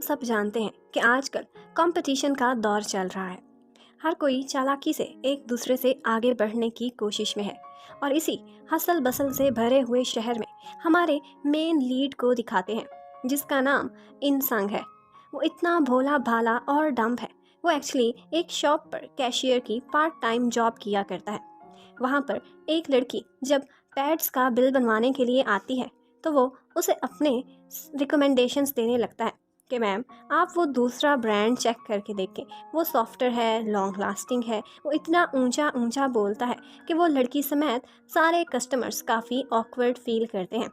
सब जानते हैं कि आजकल कंपटीशन का दौर चल रहा है। हर कोई चालाकी से एक दूसरे से आगे बढ़ने की कोशिश में है और इसी हसल बसल से भरे हुए शहर में हमारे मेन लीड को दिखाते हैं, जिसका नाम इंसंग है। वो इतना भोला भाला और डम्ब है। वो एक्चुअली एक शॉप पर कैशियर की पार्ट टाइम जॉब किया करता है। वहाँ पर एक लड़की जब पैड्स का बिल बनवाने के लिए आती है तो वो उसे अपने रिकमेंडेशंस देने लगता है कि मैम आप वो दूसरा ब्रांड चेक करके देखें, वो सॉफ्टर है, लॉन्ग लास्टिंग है। वो इतना ऊंचा ऊंचा बोलता है कि वो लड़की समेत सारे कस्टमर्स काफ़ी ऑकवर्ड फील करते हैं।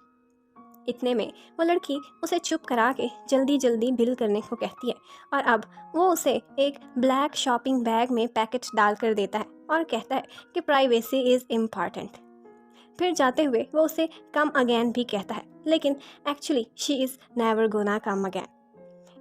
इतने में वो लड़की उसे चुप करा के जल्दी जल्दी बिल करने को कहती है और अब वो उसे एक ब्लैक शॉपिंग बैग में पैकेट डाल कर देता है और कहता है कि प्राइवेसी इज़ इम्पॉर्टेंट। फिर जाते हुए वो उसे कम अगेन भी कहता है, लेकिन actually she is never gonna come again.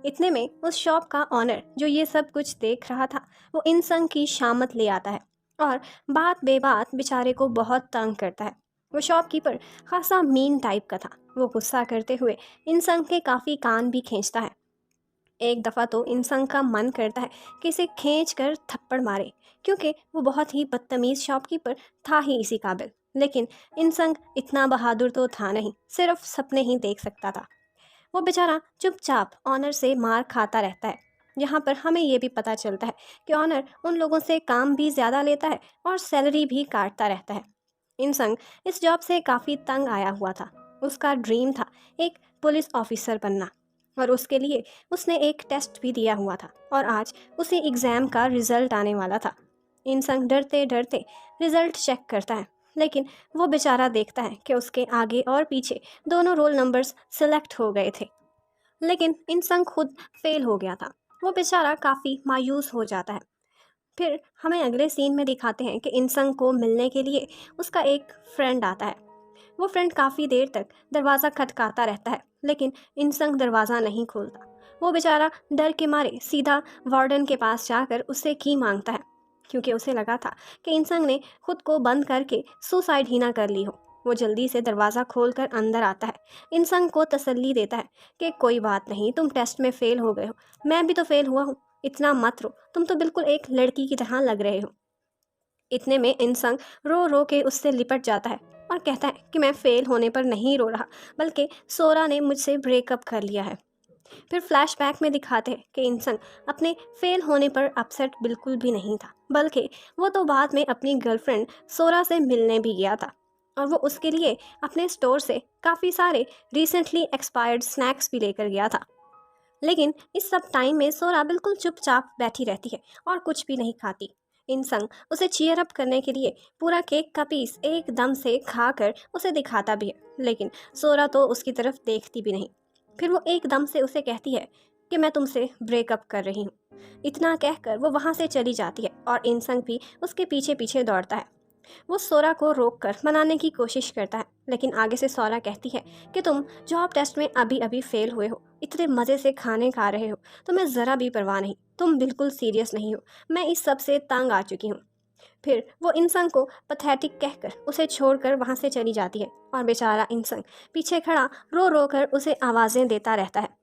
इतने में उस शॉप का ऑनर जो ये सब कुछ देख रहा था, वो इंसंग की शामत ले आता है और बात बेबात बेचारे को बहुत तंग करता है। वो शॉपकीपर खासा मीन टाइप का था। वो गुस्सा करते हुए इंसंग के काफ़ी कान भी खींचता है। एक दफ़ा तो इंसान का मन करता है कि इसे खींच कर थप्पड़ मारे, क्योंकि वो बहुत ही बदतमीज़ शॉपकीपर था ही इसी काबिल। लेकिन इंसान इतना बहादुर तो था नहीं, सिर्फ सपने ही देख सकता था। वो बेचारा चुपचाप ऑनर से मार खाता रहता है। यहाँ पर हमें ये भी पता चलता है कि ऑनर उन लोगों से काम भी ज़्यादा लेता है और सैलरी भी काटता रहता है। इंसंग इस जॉब से काफ़ी तंग आया हुआ था। उसका ड्रीम था एक पुलिस ऑफिसर बनना और उसके लिए उसने एक टेस्ट भी दिया हुआ था और आज उसी एग्ज़ाम का रिज़ल्ट आने वाला था। इंसंग डरते डरते रिज़ल्ट चेक करता है, लेकिन वो बेचारा देखता है कि उसके आगे और पीछे दोनों रोल नंबर्स सिलेक्ट हो गए थे, लेकिन इंसंग खुद फेल हो गया था। वो बेचारा काफ़ी मायूस हो जाता है। फिर हमें अगले सीन में दिखाते हैं कि इंसंग को मिलने के लिए उसका एक फ्रेंड आता है। वो फ्रेंड काफ़ी देर तक दरवाज़ा खटकाता रहता है, लेकिन इंसंग दरवाज़ा नहीं खोलता। वो बेचारा डर के मारे सीधा वार्डन के पास जाकर उससे की मांगता है, क्योंकि उसे लगा था कि इंसंग ने खुद को बंद करके सुसाइड ही ना कर ली हो। वो जल्दी से दरवाज़ा खोलकर अंदर आता है, इंसंग को तसल्ली देता है कि कोई बात नहीं, तुम टेस्ट में फ़ेल हो गए हो, मैं भी तो फ़ेल हुआ हूँ, इतना मत रो, तुम तो बिल्कुल एक लड़की की तरह लग रहे हो। इतने में इंसंग रो रो के उससे लिपट जाता है और कहता है कि मैं फेल होने पर नहीं रो रहा, बल्कि सोरा ने मुझसे ब्रेकअप कर लिया है। फिर फ्लैशबैक में दिखाते हैं कि इंसंग अपने फेल होने पर अपसेट बिल्कुल भी नहीं था, बल्कि वो तो बाद में अपनी गर्लफ्रेंड सोरा से मिलने भी गया था और वो उसके लिए अपने स्टोर से काफ़ी सारे रिसेंटली एक्सपायर्ड स्नैक्स भी लेकर गया था। लेकिन इस सब टाइम में सोरा बिल्कुल चुपचाप बैठी रहती है और कुछ भी नहीं खाती। इंसंग उसे चीयर अप करने के लिए पूरा केक का पीस एकदम से खाकर उसे दिखाता भी है, लेकिन सोरा तो उसकी तरफ देखती भी नहीं। फिर वो एकदम से उसे कहती है कि मैं तुमसे ब्रेकअप कर रही हूँ। इतना कहकर वो वहाँ से चली जाती है और इंसंग भी उसके पीछे पीछे दौड़ता है। वो सोरा को रोककर मनाने की कोशिश करता है, लेकिन आगे से सोरा कहती है कि तुम जॉब टेस्ट में अभी अभी फेल हुए हो, इतने मज़े से खाने खा रहे हो, तुम्हें ज़रा भी परवाह नहीं, तुम बिल्कुल सीरियस नहीं हो, मैं इस सब से तंग आ चुकी हूँ। फिर वो इंसान को पथेटिक कहकर उसे छोड़कर वहाँ से चली जाती है और बेचारा इंसान पीछे खड़ा रो रो कर उसे आवाज़ें देता रहता है।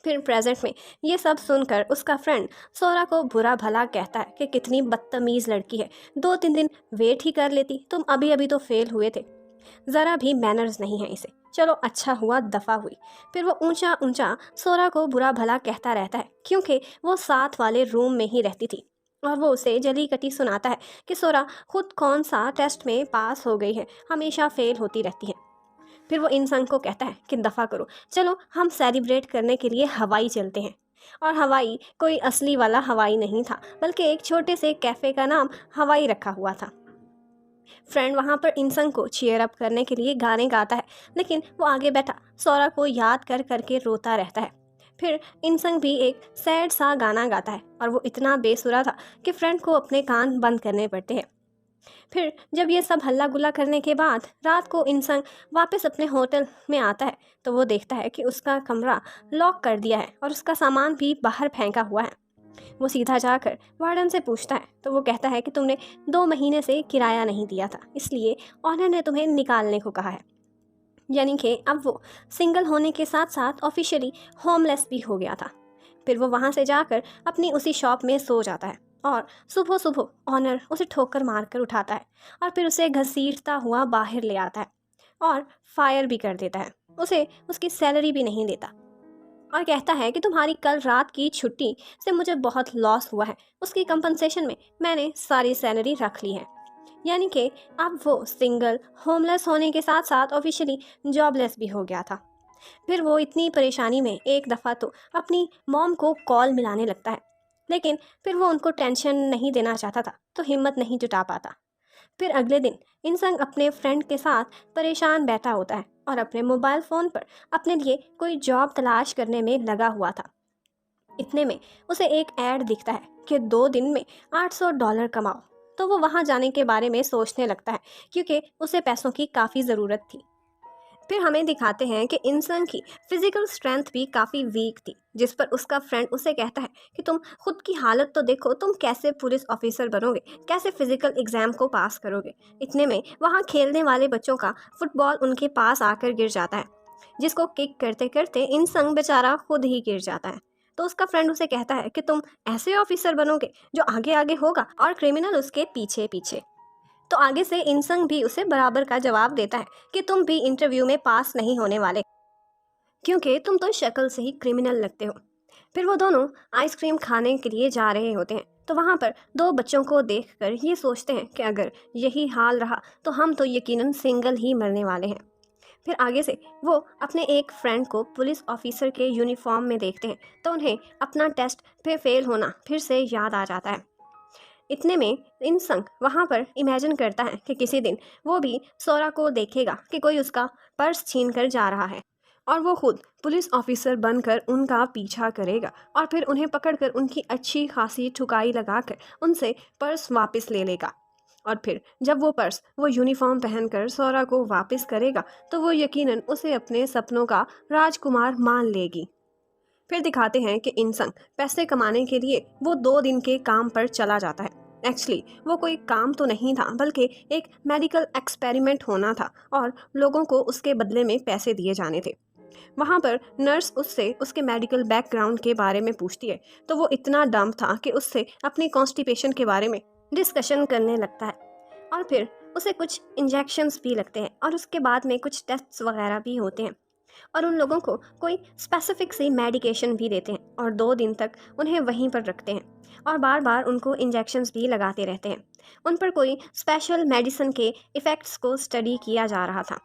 फिर प्रेजेंट में ये सब सुनकर उसका फ्रेंड सोरा को बुरा भला कहता है कि कितनी बदतमीज़ लड़की है, 2-3 दिन वेट ही कर लेती, तुम अभी अभी तो फेल हुए थे, ज़रा भी मैनर्स नहीं है इसे, चलो अच्छा हुआ दफ़ा हुई। फिर वो ऊंचा ऊंचा सोरा को बुरा भला कहता रहता है, क्योंकि वो साथ वाले रूम में ही रहती थी और वो उसे जली कटी सुनाता है कि सोरा खुद कौन सा टेस्ट में पास हो गई है, हमेशा फेल होती रहती है। फिर वो इंसान को कहता है कि दफ़ा करो, चलो हम सेलिब्रेट करने के लिए हवाई चलते हैं। और हवाई कोई असली वाला हवाई नहीं था, बल्कि एक छोटे से कैफ़े का नाम हवाई रखा हुआ था। फ्रेंड वहाँ पर इंसान को चीयर अप करने के लिए गाने गाता है, लेकिन वो आगे बैठा सोरा को याद कर करके रोता रहता है। फिर इंसान भी एक सैड सा गाना गाता है और वो इतना बेसुरा था कि फ्रेंड को अपने कान बंद करने पड़ते हैं। फिर जब ये सब हल्ला गुल्ला करने के बाद रात को इंसान वापस अपने होटल में आता है, तो वो देखता है कि उसका कमरा लॉक कर दिया है और उसका सामान भी बाहर फेंका हुआ है। वो सीधा जाकर वार्डन से पूछता है, तो वो कहता है कि तुमने 2 महीने से किराया नहीं दिया था, इसलिए ऑनर ने तुम्हें निकालने को कहा है। यानी कि अब वो सिंगल होने के साथ साथ ऑफिशियली होमलेस भी हो गया था। फिर वो वहाँ से जाकर अपनी उसी शॉप में सो जाता है और सुबह सुबह ऑनर उसे ठोकर मारकर उठाता है और फिर उसे घसीटता हुआ बाहर ले आता है और फायर भी कर देता है। उसे उसकी सैलरी भी नहीं देता और कहता है कि तुम्हारी कल रात की छुट्टी से मुझे बहुत लॉस हुआ है, उसकी कंपनसेशन में मैंने सारी सैलरी रख ली है। यानी कि अब वो सिंगल होमलेस होने के साथ साथ ऑफिशियली जॉबलेस भी हो गया था। फिर वो इतनी परेशानी में एक दफ़ा तो अपनी मॉम को कॉल मिलाने लगता है, लेकिन फिर वो उनको टेंशन नहीं देना चाहता था तो हिम्मत नहीं जुटा पाता। फिर अगले दिन इंसान अपने फ्रेंड के साथ परेशान बैठा होता है और अपने मोबाइल फ़ोन पर अपने लिए कोई जॉब तलाश करने में लगा हुआ था। इतने में उसे एक ऐड दिखता है कि 2 दिन में $800 कमाओ। तो वो वहाँ जाने के बारे में सोचने लगता है क्योंकि उसे पैसों की काफ़ी ज़रूरत थी। फिर हमें दिखाते हैं कि इंसान की फिजिकल स्ट्रेंथ भी काफ़ी वीक थी, जिस पर उसका फ्रेंड उसे कहता है कि तुम खुद की हालत तो देखो, तुम कैसे पुलिस ऑफिसर बनोगे, कैसे फिजिकल एग्जाम को पास करोगे। इतने में वहाँ खेलने वाले बच्चों का फुटबॉल उनके पास आकर गिर जाता है, जिसको किक करते करते इंसान बेचारा खुद ही गिर जाता है। तो उसका फ्रेंड उसे कहता है कि तुम ऐसे ऑफिसर बनोगे जो आगे आगे होगा और क्रिमिनल उसके पीछे पीछे। तो आगे से इंसान भी उसे बराबर का जवाब देता है कि तुम भी इंटरव्यू में पास नहीं होने वाले, क्योंकि तुम तो शक्ल से ही क्रिमिनल लगते हो। फिर वो दोनों आइसक्रीम खाने के लिए जा रहे होते हैं तो वहाँ पर दो बच्चों को देखकर ये सोचते हैं कि अगर यही हाल रहा तो हम तो यकीनन सिंगल ही मरने वाले हैं। फिर आगे से वो अपने एक फ्रेंड को पुलिस ऑफिसर के यूनिफॉर्म में देखते हैं तो उन्हें अपना टेस्ट पे फेल होना फिर से याद आ जाता है। इतने में इंसान वहाँ पर इमेजिन करता है कि किसी दिन वो भी सोरा को देखेगा कि कोई उसका पर्स छीन कर जा रहा है और वो खुद पुलिस ऑफिसर बनकर उनका पीछा करेगा और फिर उन्हें पकड़कर उनकी अच्छी खासी ठुकाई लगाकर उनसे पर्स वापस ले लेगा। और फिर जब वो पर्स वो यूनिफॉर्म पहनकर सोरा को वापस करेगा तो वो यकीनन उसे अपने सपनों का राजकुमार मान लेगी। फिर दिखाते हैं कि इंसान पैसे कमाने के लिए वो 2 दिन के काम पर चला जाता है। एक्चुअली वो कोई काम तो नहीं था बल्कि एक मेडिकल एक्सपेरिमेंट होना था और लोगों को उसके बदले में पैसे दिए जाने थे। वहाँ पर नर्स उससे उसके मेडिकल बैकग्राउंड के बारे में पूछती है तो वो इतना डम था कि उससे अपनी कॉन्स्टिपेशन के बारे में डिस्कशन करने लगता है और फिर उसे कुछ इंजेक्शंस भी लगते हैं और उसके बाद में कुछ टेस्ट्स वगैरह भी होते हैं और उन लोगों को कोई स्पेसिफिक सी मेडिकेशन भी देते हैं और 2 दिन तक उन्हें वहीं पर रखते हैं और बार बार उनको इंजेक्शंस भी लगाते रहते हैं। उन पर कोई स्पेशल मेडिसिन के इफ़ेक्ट्स को स्टडी किया जा रहा था।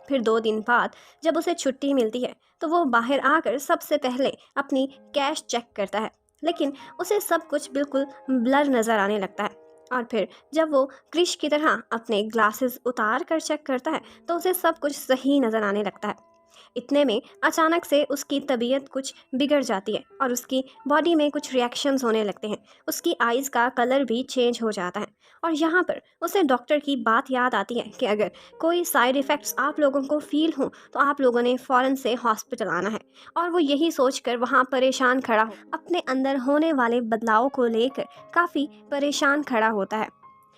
फिर 2 दिन बाद जब उसे छुट्टी मिलती है तो वो बाहर आकर सबसे पहले अपनी कैश चेक करता है, लेकिन उसे सब कुछ बिल्कुल ब्लर नज़र आने लगता है। और फिर जब वो क्रिश की तरह अपने ग्लासेस उतार कर चेक करता है तो उसे सब कुछ सही नज़र आने लगता है। इतने में अचानक से उसकी तबीयत कुछ बिगड़ जाती है और उसकी बॉडी में कुछ रिएक्शंस होने लगते हैं। उसकी आइज़ का कलर भी चेंज हो जाता है और यहाँ पर उसे डॉक्टर की बात याद आती है कि अगर कोई साइड इफ़ेक्ट्स आप लोगों को फील हों तो आप लोगों ने फ़ौरन से हॉस्पिटल आना है। और वो यही सोचकर वहाँ परेशान खड़ा हो अपने अंदर होने वाले बदलाव को लेकर काफ़ी परेशान खड़ा होता है।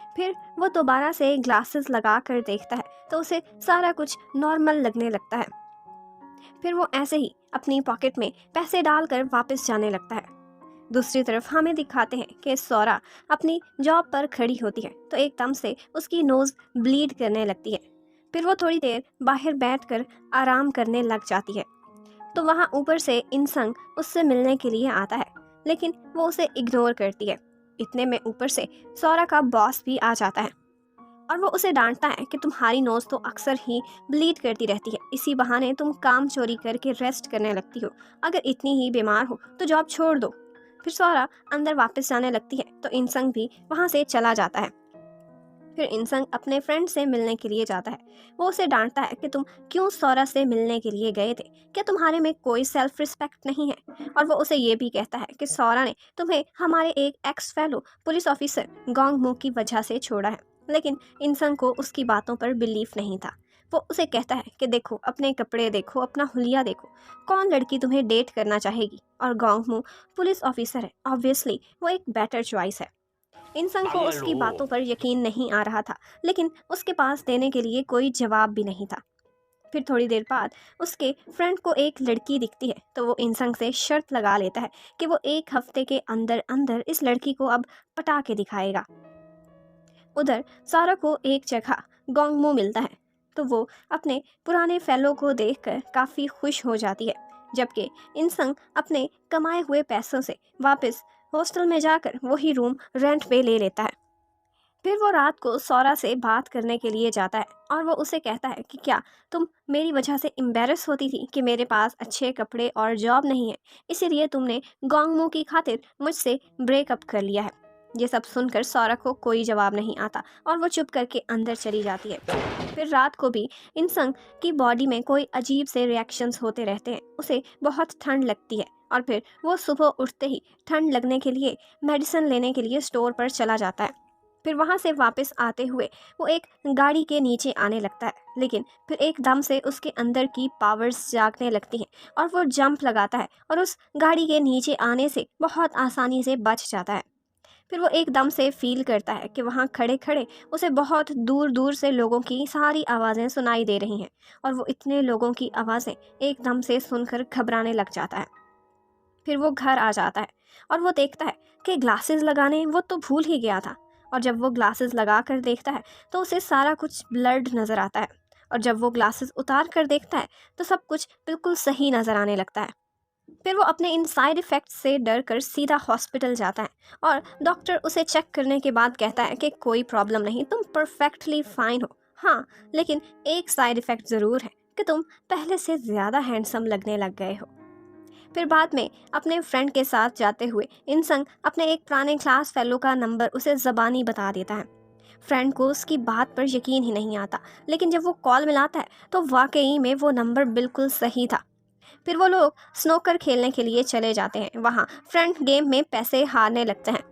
फिर वो दोबारा से ग्लासेस लगा कर देखता है तो उसे सारा कुछ नॉर्मल लगने लगता है। फिर वो ऐसे ही अपनी पॉकेट में पैसे डालकर वापस जाने लगता है। दूसरी तरफ हमें दिखाते हैं कि सोरा अपनी जॉब पर खड़ी होती है तो एकदम से उसकी नोज़ ब्लीड करने लगती है। फिर वो थोड़ी देर बाहर बैठकर आराम करने लग जाती है तो वहाँ ऊपर से इंसान उससे मिलने के लिए आता है, लेकिन वो उसे इग्नोर करती है। इतने में ऊपर से सोरा का बॉस भी आ जाता है और वो उसे डांटता है कि तुम्हारी नोज़ तो अक्सर ही ब्लीड करती रहती है, इसी बहाने तुम काम चोरी करके रेस्ट करने लगती हो। अगर इतनी ही बीमार हो तो जॉब छोड़ दो। फिर सोरा अंदर वापस जाने लगती है तो इंसान भी वहाँ से चला जाता है। फिर इंसान अपने फ्रेंड से मिलने के लिए जाता है। वो उसे डांटता है कि तुम क्यों सोरा से मिलने के लिए गए थे, क्या तुम्हारे में कोई सेल्फ रिस्पेक्ट नहीं है। और वो उसे ये भी कहता है कि सोरा ने तुम्हें हमारे एक x fellow police officer gong मू की वजह से छोड़ा है। लेकिन इंसान को उसकी बातों पर बिलीफ नहीं था। वो उसे कहता है कि देखो अपने कपड़े देखो, अपना हुलिया देखो, कौन लड़की तुम्हें डेट करना चाहेगी। और गोंग मू पुलिस ऑफिसर है, ऑब्वियसली वो एक बेटर चॉइस है। इंसान को उसकी बातों पर यकीन नहीं आ रहा था, लेकिन उसके पास देने के लिए कोई जवाब भी नहीं था। फिर थोड़ी देर बाद उसके फ्रेंड को एक लड़की दिखती है, तो वो इंसंग से शर्त लगा लेता है कि वो 1 हफ्ते के अंदर अंदर इस लड़की को अब पटा के दिखाएगा। उधर सारा को एक जगह गोंगमो मिलता है, तो वो अपने पुराने फेलो को देखकर काफ़ी खुश हो जाती है, जबकि इंसंग अपने कमाए हुए पैसों से वापस हॉस्टल में जाकर वही रूम रेंट पे ले लेता है। फिर वो रात को सौरा से बात करने के लिए जाता है और वो उसे कहता है कि क्या तुम मेरी वजह से एम्बेरस होती थी कि मेरे पास अच्छे कपड़े और जॉब नहीं है, इसीलिए तुमने गोंगमू की खातिर मुझसे ब्रेकअप कर लिया है। ये सब सुनकर सौरा को कोई जवाब नहीं आता और वो चुप करके अंदर चली जाती है। फिर रात को भी इंसंग की बॉडी में कोई अजीब से रिएक्शंस होते रहते हैं। उसे बहुत ठंड लगती है और फिर वो सुबह उठते ही ठंड लगने के लिए मेडिसिन लेने के लिए स्टोर पर चला जाता है। फिर वहाँ से वापस आते हुए वो एक गाड़ी के नीचे आने लगता है, लेकिन फिर एकदम से उसके अंदर की पावर्स जागने लगती हैं और वो जंप लगाता है और उस गाड़ी के नीचे आने से बहुत आसानी से बच जाता है। फिर वो एकदम से फील करता है कि वहाँ खड़े खड़े उसे बहुत दूर दूर से लोगों की सारी आवाज़ें सुनाई दे रही हैं और वो इतने लोगों की आवाज़ें एकदम से सुनकर घबराने लग जाता है। फिर वो घर आ जाता है और वो देखता है कि ग्लासेस लगाने वो तो भूल ही गया था, और जब वो ग्लासेस लगा कर देखता है तो उसे सारा कुछ ब्लर्ड नज़र आता है, और जब वो ग्लासेस उतार कर देखता है तो सब कुछ बिल्कुल सही नज़र आने लगता है। फिर वो अपने इन साइड इफ़ेक्ट्स से डर कर सीधा हॉस्पिटल जाता है और डॉक्टर उसे चेक करने के बाद कहता है कि कोई प्रॉब्लम नहीं, तुम परफेक्टली फाइन हो। हाँ, लेकिन एक साइड इफ़ेक्ट ज़रूर है कि तुम पहले से ज़्यादा हैंडसम लगने लग गए हो। फिर बाद में अपने फ्रेंड के साथ जाते हुए इंसंग अपने एक पुराने क्लास फेलो का नंबर उसे ज़बानी बता देता है। फ्रेंड को उसकी बात पर यकीन ही नहीं आता, लेकिन जब वो कॉल मिलाता है तो वाकई में वो नंबर बिल्कुल सही था। फिर वो लोग स्नोकर खेलने के लिए चले जाते हैं। वहाँ फ्रेंड गेम में पैसे हारने लगते हैं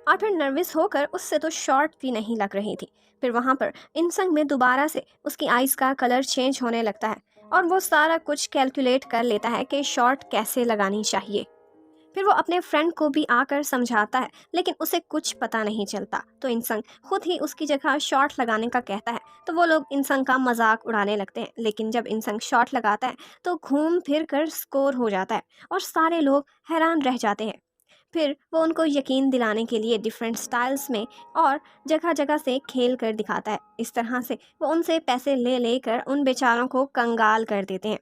और फिर नर्वस होकर उससे तो शॉट भी नहीं लग रही थी। फिर वहाँ पर इंसंग में दोबारा से उसकी आइज़ का कलर चेंज होने लगता है और वो सारा कुछ कैलकुलेट कर लेता है कि शॉट कैसे लगानी चाहिए। फिर वो अपने फ्रेंड को भी आकर समझाता है, लेकिन उसे कुछ पता नहीं चलता, तो इंसंग खुद ही उसकी जगह शॉट लगाने का कहता है। तो वो लोग इंसंग का मजाक उड़ाने लगते हैं, लेकिन जब इंसंग शॉट लगाता है तो घूम फिर कर स्कोर हो जाता है और सारे लोग हैरान रह जाते हैं। फिर वो उनको यकीन दिलाने के लिए डिफरेंट स्टाइल्स में और जगह जगह से खेल कर दिखाता है। इस तरह से वो उनसे पैसे ले लेकर उन बेचारों को कंगाल कर देते हैं।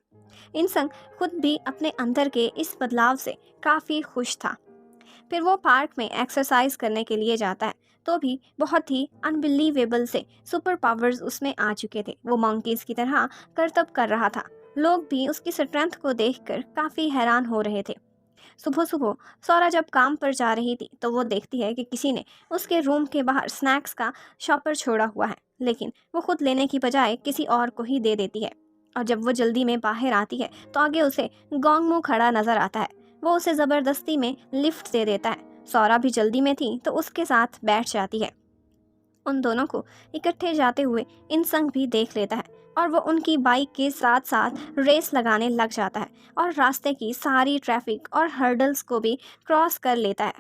इंसंग खुद भी अपने अंदर के इस बदलाव से काफ़ी खुश था। फिर वो पार्क में एक्सरसाइज करने के लिए जाता है, तो भी बहुत ही अनबिलीवेबल से सुपर पावर्स उसमें आ चुके थे। वो मंकीज की तरह करतब कर रहा था। लोग भी उसकी स्ट्रेंथ को देखकर काफ़ी हैरान हो रहे थे। सुबह सुबह सौरा जब काम पर जा रही थी तो वो देखती है कि किसी ने उसके रूम के बाहर स्नैक्स का शॉपर छोड़ा हुआ है, लेकिन वो खुद लेने की बजाय किसी और को ही दे देती है। और जब वो जल्दी में बाहर आती है तो आगे उसे गोंगमू खड़ा नजर आता है। वो उसे ज़बरदस्ती में लिफ्ट दे देता है। सौरा भी जल्दी में थी तो उसके साथ बैठ जाती है। उन दोनों को इकट्ठे जाते हुए इंसंग भी देख लेता है और वो उनकी बाइक के साथ साथ रेस लगाने लग जाता है और रास्ते की सारी ट्रैफिक और हर्डल्स को भी क्रॉस कर लेता है।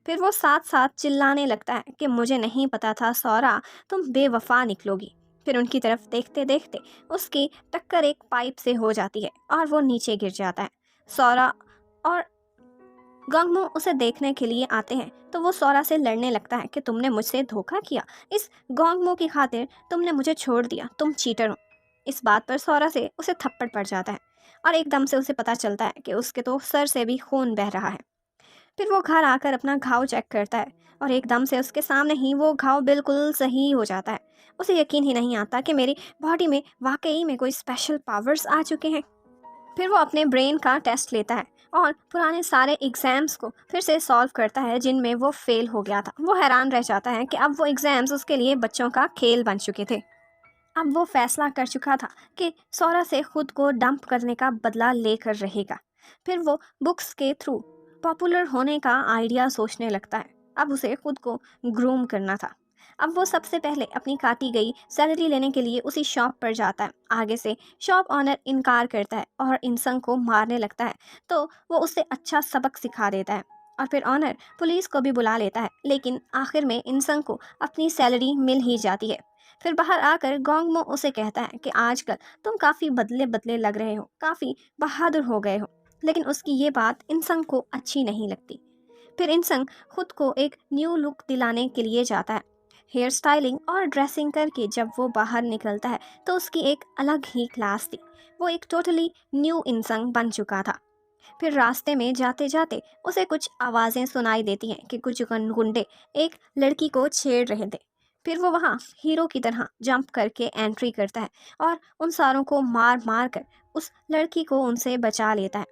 फिर वो साथ साथ चिल्लाने लगता है कि मुझे नहीं पता था सौरा, तुम बेवफा निकलोगी। फिर उनकी तरफ देखते देखते उसकी टक्कर एक पाइप से हो जाती है और वो नीचे गिर जाता है। सौरा और गंगमो उसे देखने के लिए आते हैं, तो वो सौरा से लड़ने लगता है कि तुमने मुझसे धोखा किया, इस गोंगमो की खातिर तुमने मुझे छोड़ दिया, तुम चीटर हो। इस बात पर सौरा से उसे थप्पड़ पड़ जाता है और एकदम से उसे पता चलता है कि उसके तो सर से भी खून बह रहा है। फिर वो घर आकर अपना घाव चेक करता है और एकदम से उसके सामने ही वो घाव बिल्कुल सही हो जाता है। उसे यकीन ही नहीं आता कि मेरी बॉडी में वाकई में कोई स्पेशल पावर्स आ चुके हैं। फिर वो अपने ब्रेन का टेस्ट लेता है और पुराने सारे एग्ज़ाम्स को फिर से सॉल्व करता है जिनमें वो फेल हो गया था। वो हैरान रह जाता है कि अब वो एग्ज़ाम्स उसके लिए बच्चों का खेल बन चुके थे। अब वो फैसला कर चुका था कि सौरा से खुद को डंप करने का बदला लेकर रहेगा। फिर वो बुक्स के थ्रू पॉपुलर होने का आइडिया सोचने लगता है। अब उसे खुद को ग्रूम करना था। अब वो सबसे पहले अपनी काटी गई सैलरी लेने के लिए उसी शॉप पर जाता है। आगे से शॉप ऑनर इनकार करता है और इंसान को मारने लगता है, तो वो उसे अच्छा सबक सिखा देता है और फिर ऑनर पुलिस को भी बुला लेता है। लेकिन आखिर में इंसान को अपनी सैलरी मिल ही जाती है। फिर बाहर आकर गोंगमो उसे कहता है कि आजकल तुम काफ़ी बदले बदले लग रहे हो, काफ़ी बहादुर हो गए हो। लेकिन उसकी ये बात इंसंग को अच्छी नहीं लगती। फिर इंसंग खुद को एक न्यू लुक दिलाने के लिए जाता है। हेयर स्टाइलिंग और ड्रेसिंग करके जब वो बाहर निकलता है तो उसकी एक अलग ही क्लास थी। वो एक टोटली न्यू इंसंग बन चुका था। फिर रास्ते में जाते जाते उसे कुछ आवाज़ें सुनाई देती हैं कि कुछ गुंडे एक लड़की को छेड़ रहे थे। फिर वो वहाँ हीरो की तरह जंप करके एंट्री करता है और उन सारों को मार मार कर उस लड़की को उनसे बचा लेता है।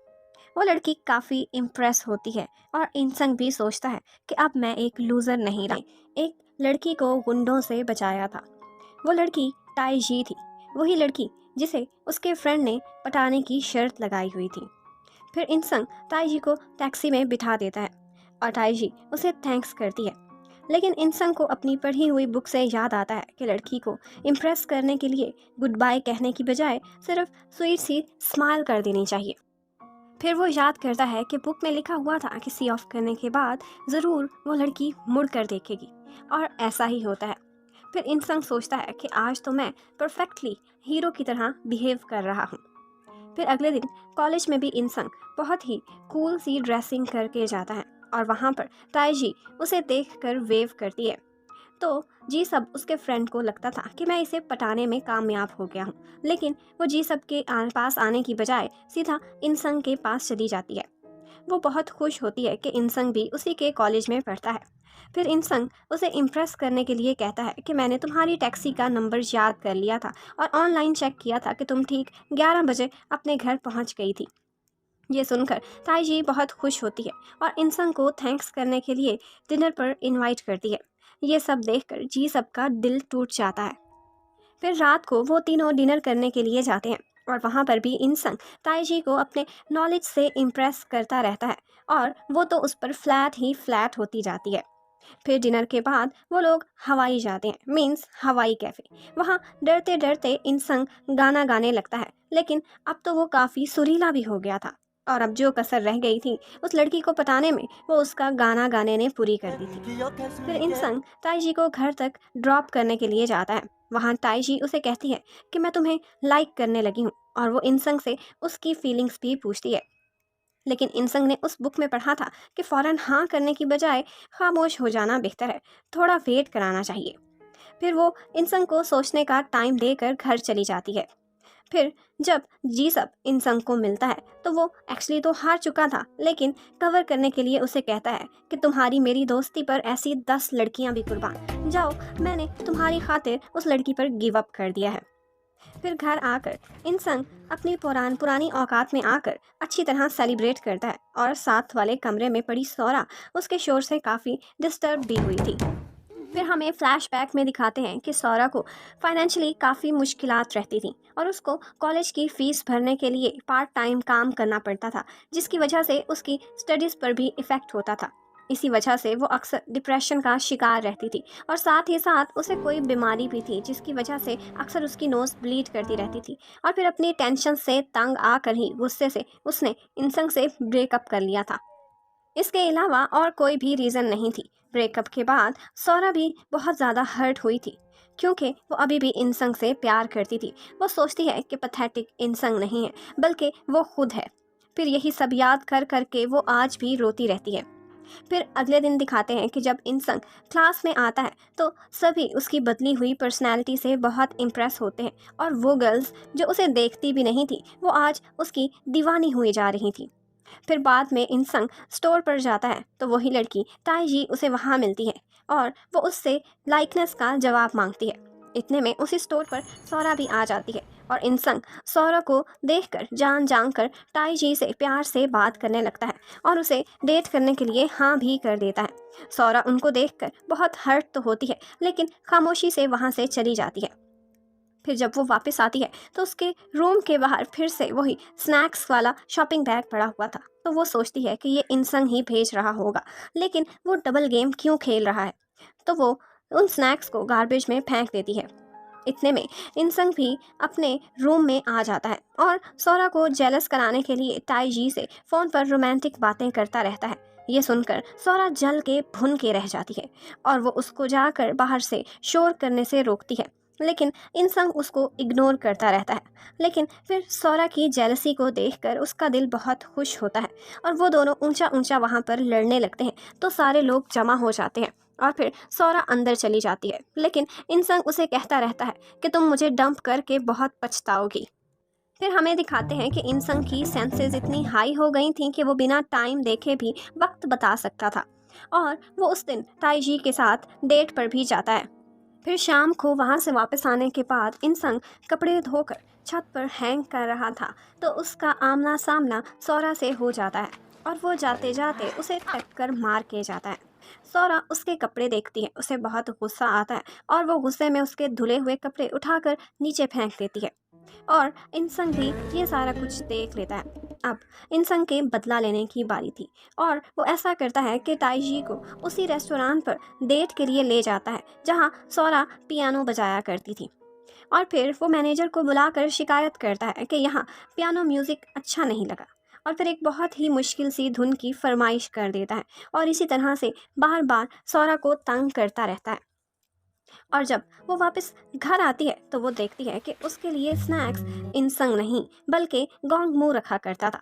वो लड़की काफ़ी इम्प्रेस होती है और इंसन भी सोचता है कि अब मैं एक लूज़र नहीं रही, एक लड़की को गुंडों से बचाया था। वो लड़की ताई थी, वही लड़की जिसे उसके फ्रेंड ने पटाने की शर्त लगाई हुई थी। फिर इंसन ताईजी को टैक्सी में बिठा देता है और ताईजी उसे थैंक्स करती है। लेकिन इंसन को अपनी पढ़ी हुई बुक से याद आता है कि लड़की को इम्प्रेस करने के लिए गुड बाय कहने की बजाय सिर्फ स्वीट सी स्माइल कर देनी चाहिए। फिर वो याद करता है कि बुक में लिखा हुआ था कि सी ऑफ करने के बाद ज़रूर वो लड़की मुड़ कर देखेगी, और ऐसा ही होता है। फिर इंसान सोचता है कि आज तो मैं परफेक्टली हीरो की तरह बिहेव कर रहा हूँ। फिर अगले दिन कॉलेज में भी इंसान बहुत ही कूल सी ड्रेसिंग करके जाता है और वहाँ पर ताईजी उसे देखकर वेव करती है। तो जी सब उसके फ्रेंड को लगता था कि मैं इसे पटाने में कामयाब हो गया हूँ, लेकिन वो जी सब के पास आने की बजाय सीधा इंसंग के पास चली जाती है। वो बहुत खुश होती है कि इंसंग भी उसी के कॉलेज में पढ़ता है। फिर इंसंग उसे इम्प्रेस करने के लिए कहता है कि मैंने तुम्हारी टैक्सी का नंबर याद कर लिया था और ऑनलाइन चेक किया था कि तुम ठीक 11 बजे अपने घर पहुंच गई थी। ये सुनकर ताईजी बहुत खुश होती है और इंसन को थैंक्स करने के लिए डिनर पर इनवाइट करती है। ये सब देखकर जी सबका दिल टूट जाता है। फिर रात को वो तीनों डिनर करने के लिए जाते हैं और वहाँ पर भी इंसन ताईजी को अपने नॉलेज से इम्प्रेस करता रहता है और वो तो उस पर फ्लैट ही फ्लैट होती जाती है। फिर डिनर के बाद वो लोग हवाई जाते हैं, मीन्स हवाई कैफ़े। वहाँ डरते डरते इंसन गाना गाने लगता है, लेकिन अब तो वो काफ़ी सुरीला भी हो गया था और अब जो कसर रह गई थी उस लड़की को पटाने में वो उसका गाना गाने ने पूरी कर दी थी। फिर इंसन ताईजी को घर तक ड्रॉप करने के लिए जाता है। वहाँ ताईजी उसे कहती है कि मैं तुम्हें लाइक करने लगी हूँ, और वो इंसन से उसकी फीलिंग्स भी पूछती है। लेकिन इंसंग ने उस बुक में पढ़ा था कि फ़ौरन हाँ करने की बजाय खामोश हो जाना बेहतर है, थोड़ा वेट कराना चाहिए। फिर वो इंसंग को सोचने का टाइम देकर घर चली जाती है। फिर जब जी सब इंसंग को मिलता है तो वो एक्चुअली तो हार चुका था, लेकिन कवर करने के लिए उसे कहता है कि तुम्हारी मेरी दोस्ती पर ऐसी 10 लड़कियां भी कुर्बान जाओ, मैंने तुम्हारी खातिर उस लड़की पर गिव अप कर दिया है। फिर घर आकर इंसान अपनी पुरानी औकात में आकर अच्छी तरह सेलिब्रेट करता है और साथ वाले कमरे में पड़ी सौरा उसके शोर से काफ़ी डिस्टर्ब भी हुई थी। फिर हमें फ्लैशबैक में दिखाते हैं कि सौरा को फाइनेंशियली काफ़ी मुश्किलात रहती थी और उसको कॉलेज की फ़ीस भरने के लिए पार्ट टाइम काम करना पड़ता था, जिसकी वजह से उसकी स्टडीज़ पर भी इफ़ेक्ट होता था। इसी वजह से वो अक्सर डिप्रेशन का शिकार रहती थी और साथ ही साथ उसे कोई बीमारी भी थी, जिसकी वजह से अक्सर उसकी नोज़ ब्लीड करती रहती थी। और फिर अपनी टेंशन से तंग आकर ही गुस्से से उसने इंसंग से ब्रेकअप कर लिया था। इसके अलावा और कोई भी रीज़न नहीं थी। ब्रेकअप के बाद सौरा भी बहुत ज़्यादा हर्ट हुई थी, क्योंकि वो अभी भी इंसंग से प्यार करती थी। वो सोचती है कि पैथेटिक इंसंग नहीं है, बल्कि वो खुद है। फिर यही सब याद कर करके वो आज भी रोती रहती है। फिर अगले दिन दिखाते हैं कि जब इंसन क्लास में आता है तो सभी उसकी बदली हुई पर्सनैलिटी से बहुत इम्प्रेस होते हैं, और वो गर्ल्स जो उसे देखती भी नहीं थी वो आज उसकी दीवानी हुई जा रही थी। फिर बाद में इंसन स्टोर पर जाता है तो वही लड़की ताईजी उसे वहाँ मिलती है और वो उससे लाइकनेस का जवाब मांगती है। इतने में उसी स्टोर पर सौरा भी आ जाती है और इंसन सौरा को देखकर जान कर ताईजी से प्यार से बात करने लगता है और उसे डेट करने के लिए हाँ भी कर देता है। सौरा उनको देखकर बहुत हर्ट तो होती है, लेकिन खामोशी से वहाँ से चली जाती है। फिर जब वो वापस आती है तो उसके रूम के बाहर फिर से वही स्नैक्स वाला शॉपिंग बैग पड़ा हुआ था। तो वो सोचती है कि ये इंसन ही भेज रहा होगा, लेकिन वो डबल गेम क्यों खेल रहा है। तो वो उन स्नैक्स को गार्बेज में फेंक देती है। इतने में इंसन भी अपने रूम में आ जाता है और सौरा को जेलस कराने के लिए ताईजी से फ़ोन पर रोमांटिक बातें करता रहता है। ये सुनकर सौरा जल के भुन के रह जाती है और वो उसको जाकर बाहर से शोर करने से रोकती है। लेकिन इंसंग उसको इग्नोर करता रहता है। लेकिन फिर सौरा की जेलसी को देखकर उसका दिल बहुत खुश होता है और वो दोनों ऊंचा ऊंचा वहाँ पर लड़ने लगते हैं। तो सारे लोग जमा हो जाते हैं और फिर सौरा अंदर चली जाती है, लेकिन इंसंग उसे कहता रहता है कि तुम मुझे डंप करके बहुत पछताओगी। फिर हमें दिखाते हैं कि इंसंग की सेंसेस इतनी हाई हो गई थी कि वो बिना टाइम देखे भी वक्त बता सकता था, और वो उस दिन ताईजी के साथ डेट पर भी जाता है। फिर शाम को वहाँ से वापस आने के बाद इंसंग कपड़े धोकर छत पर हैंग कर रहा था, तो उसका आमना सामना सौरा से हो जाता है और वो जाते जाते उसे टक्कर मार के जाता है। सौरा उसके कपड़े देखती है, उसे बहुत गुस्सा आता है और वो गुस्से में उसके धुले हुए कपड़े उठाकर नीचे फेंक देती है, और इंसंग भी ये सारा कुछ देख लेता है। अब इंसंग के बदला लेने की बारी थी और वो ऐसा करता है कि ताईजी को उसी रेस्टोरेंट पर डेट के लिए ले जाता है जहाँ सौरा पियानो बजाया करती थी। और फिर वो मैनेजर को बुलाकर शिकायत करता है कि यहाँ पियानो म्यूज़िक अच्छा नहीं लगा, और फिर एक बहुत ही मुश्किल सी धुन की फरमाइश कर देता है और इसी तरह से बार बार सौरा को तंग करता रहता है। और जब वो वापस घर आती है तो वो देखती है कि उसके लिए स्नैक्स इंसंग नहीं बल्कि गोंगमू रखा करता था।